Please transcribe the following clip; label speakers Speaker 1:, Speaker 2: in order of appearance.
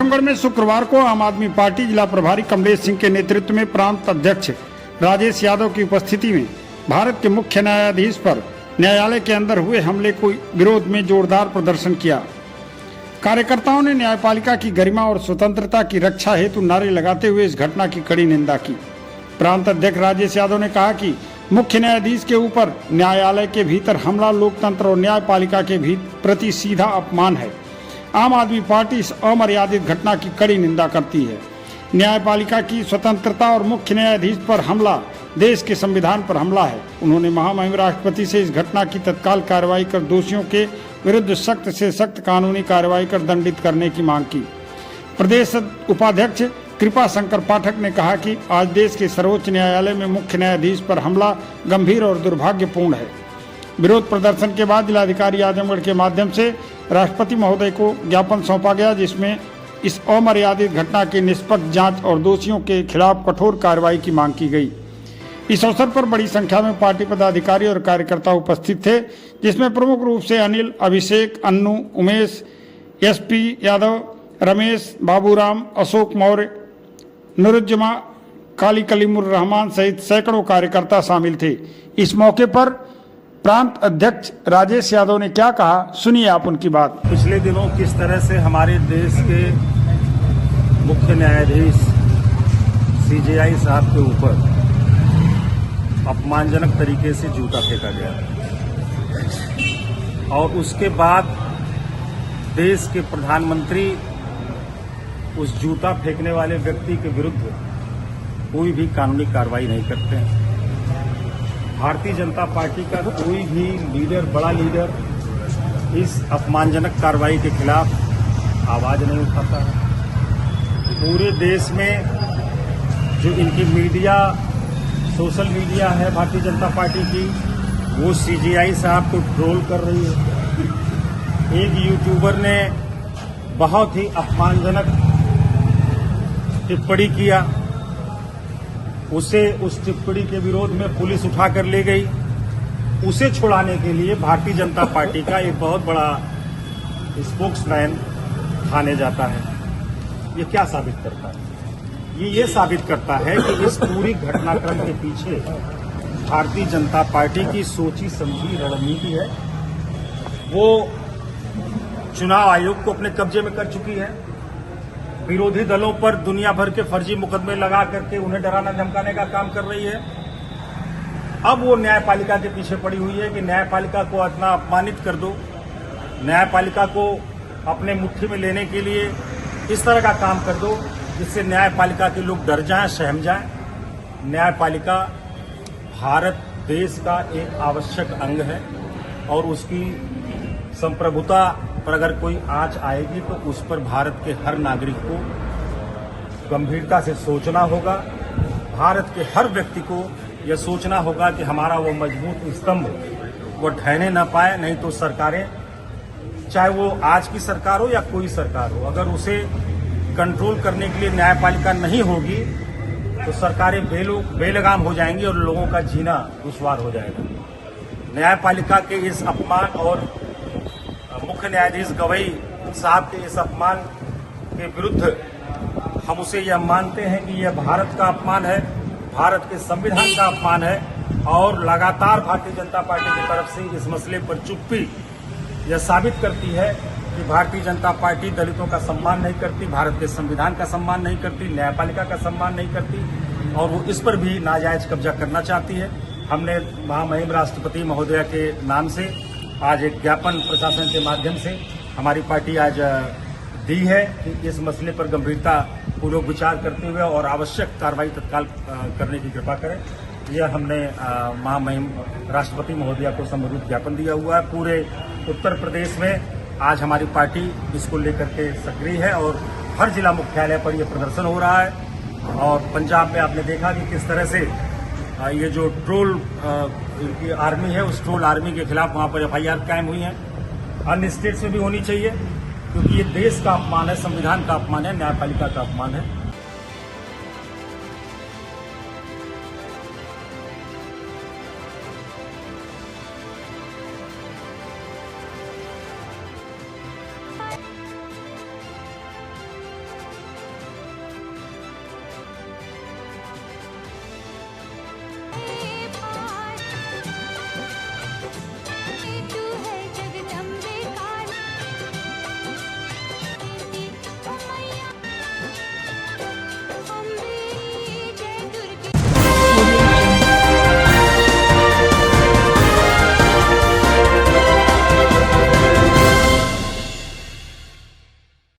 Speaker 1: टीकमगढ़ में शुक्रवार को आम आदमी पार्टी जिला प्रभारी कमलेश सिंह के नेतृत्व में प्रांत अध्यक्ष राजेश यादव की उपस्थिति में भारत के मुख्य न्यायाधीश पर न्यायालय के अंदर हुए हमले को विरोध में जोरदार प्रदर्शन किया। कार्यकर्ताओं ने न्यायपालिका की गरिमा और स्वतंत्रता की रक्षा हेतु नारे लगाते हुए इस घटना की कड़ी निंदा की। प्रांत अध्यक्ष राजेश यादव ने कहा कि मुख्य न्यायाधीश के ऊपर न्यायालय के भीतर हमला लोकतंत्र और न्यायपालिका के प्रति सीधा अपमान है। आम आदमी पार्टी इस अमर्यादित घटना की कड़ी निंदा करती है। न्यायपालिका की स्वतंत्रता और मुख्य न्यायाधीश पर हमला देश के संविधान पर हमला है। उन्होंने महामहिम राष्ट्रपति से इस घटना की तत्काल कार्रवाई कर दोषियों के विरुद्ध सख्त से सख्त कानूनी कार्रवाई कर दंडित करने की मांग की। प्रदेश उपाध्यक्ष कृपा शंकर पाठक ने कहा कि आज देश के सर्वोच्च न्यायालय में मुख्य न्यायाधीश पर हमला गंभीर और दुर्भाग्यपूर्ण है। विरोध प्रदर्शन के बाद जिलाधिकारी आजमगढ़ के माध्यम से राष्ट्रपति महोदय को ज्ञापन सौंपा गया, जिसमें इस अमर्यादित घटना की निष्पक्ष जांच और दोषियों के खिलाफ कठोर कार्रवाई की मांग की गई। इस अवसर पर बड़ी संख्या में पार्टी पदाधिकारी और कार्यकर्ता उपस्थित थे, जिसमें प्रमुख रूप से अनिल, अभिषेक, अन्नू, उमेश, एसपी यादव, रमेश, बाबूराम, अशोक मौर्य, नुरुज्जमा, काली कलीमुर रहमान सहित सैकड़ों कार्यकर्ता शामिल थे। इस मौके पर प्रांत अध्यक्ष राजेश यादव ने क्या कहा, सुनिए आप उनकी बात।
Speaker 2: पिछले दिनों किस तरह से हमारे देश के मुख्य न्यायाधीश सीजेआई साहब के ऊपर अपमानजनक तरीके से जूता फेंका गया और उसके बाद देश के प्रधानमंत्री उस जूता फेंकने वाले व्यक्ति के विरुद्ध कोई भी कानूनी कार्रवाई नहीं करते हैं। भारतीय जनता पार्टी का कोई भी लीडर, बड़ा लीडर इस अपमानजनक कार्रवाई के खिलाफ आवाज नहीं उठाता है। पूरे देश में जो इनकी मीडिया, सोशल मीडिया है भारतीय जनता पार्टी की, वो सीजेआई साहब को ट्रोल कर रही है। एक यूट्यूबर ने बहुत ही अपमानजनक टिप्पणी किया, उसे उस टिप्पणी के विरोध में पुलिस उठाकर ले गई। उसे छुड़ाने के लिए भारतीय जनता पार्टी का एक बहुत बड़ा स्पोक्समैन थाने जाता है। ये क्या साबित करता है? ये साबित करता है कि इस पूरी घटनाक्रम के पीछे भारतीय जनता पार्टी की सोची समझी रणनीति है। वो चुनाव आयोग को अपने कब्जे में कर चुकी है। विरोधी दलों पर दुनिया भर के फर्जी मुकदमे लगा करके उन्हें डराना धमकाने का काम कर रही है। अब वो न्यायपालिका के पीछे पड़ी हुई है कि न्यायपालिका को इतना अपमानित कर दो, न्यायपालिका को अपने मुट्ठी में लेने के लिए इस तरह का काम कर दो जिससे न्यायपालिका के लोग डर जाएं, सहम जाएं। न्यायपालिका भारत देश का एक आवश्यक अंग है और उसकी संप्रभुता पर अगर कोई आंच आएगी तो उस पर भारत के हर नागरिक को गंभीरता से सोचना होगा। भारत के हर व्यक्ति को यह सोचना होगा कि हमारा वो मजबूत स्तंभ वो ढहने न पाए। नहीं तो सरकारें, चाहे वो आज की सरकार हो या कोई सरकार हो, अगर उसे कंट्रोल करने के लिए न्यायपालिका नहीं होगी तो सरकारें बेलगाम हो जाएंगी और लोगों का जीना दुश्वार हो जाएगा। न्यायपालिका के इस अपमान और मुख्य न्यायाधीश गवई साहब के इस अपमान के विरुद्ध हम उसे यह मानते हैं कि यह भारत का अपमान है, भारत के संविधान का अपमान है और लगातार भारतीय जनता पार्टी की तरफ से इस मसले पर चुप्पी यह साबित करती है कि भारतीय जनता पार्टी दलितों का सम्मान नहीं करती, भारत के संविधान का सम्मान नहीं करती, न्यायपालिका का सम्मान नहीं करती और वो इस पर भी नाजायज कब्जा करना चाहती है। हमने महामहिम राष्ट्रपति महोदय के नाम से आज एक ज्ञापन प्रशासन के माध्यम से हमारी पार्टी आज दी है कि इस मसले पर गंभीरता पूर्वक विचार करते हुए और आवश्यक कार्रवाई तत्काल करने की कृपा करें। यह हमने महामहिम राष्ट्रपति महोदया को संबोधित ज्ञापन दिया हुआ है। पूरे उत्तर प्रदेश में आज हमारी पार्टी इसको लेकर के सक्रिय है और हर जिला मुख्यालय पर यह प्रदर्शन हो रहा है। और पंजाब में आपने देखा कि किस तरह से ये जो ट्रोल की आर्मी है, उस ट्रोल आर्मी के खिलाफ वहाँ पर एफआईआर कायम हुई है। अन्य स्टेट्स में भी होनी चाहिए क्योंकि ये देश का अपमान है, संविधान का अपमान है, न्यायपालिका का अपमान है।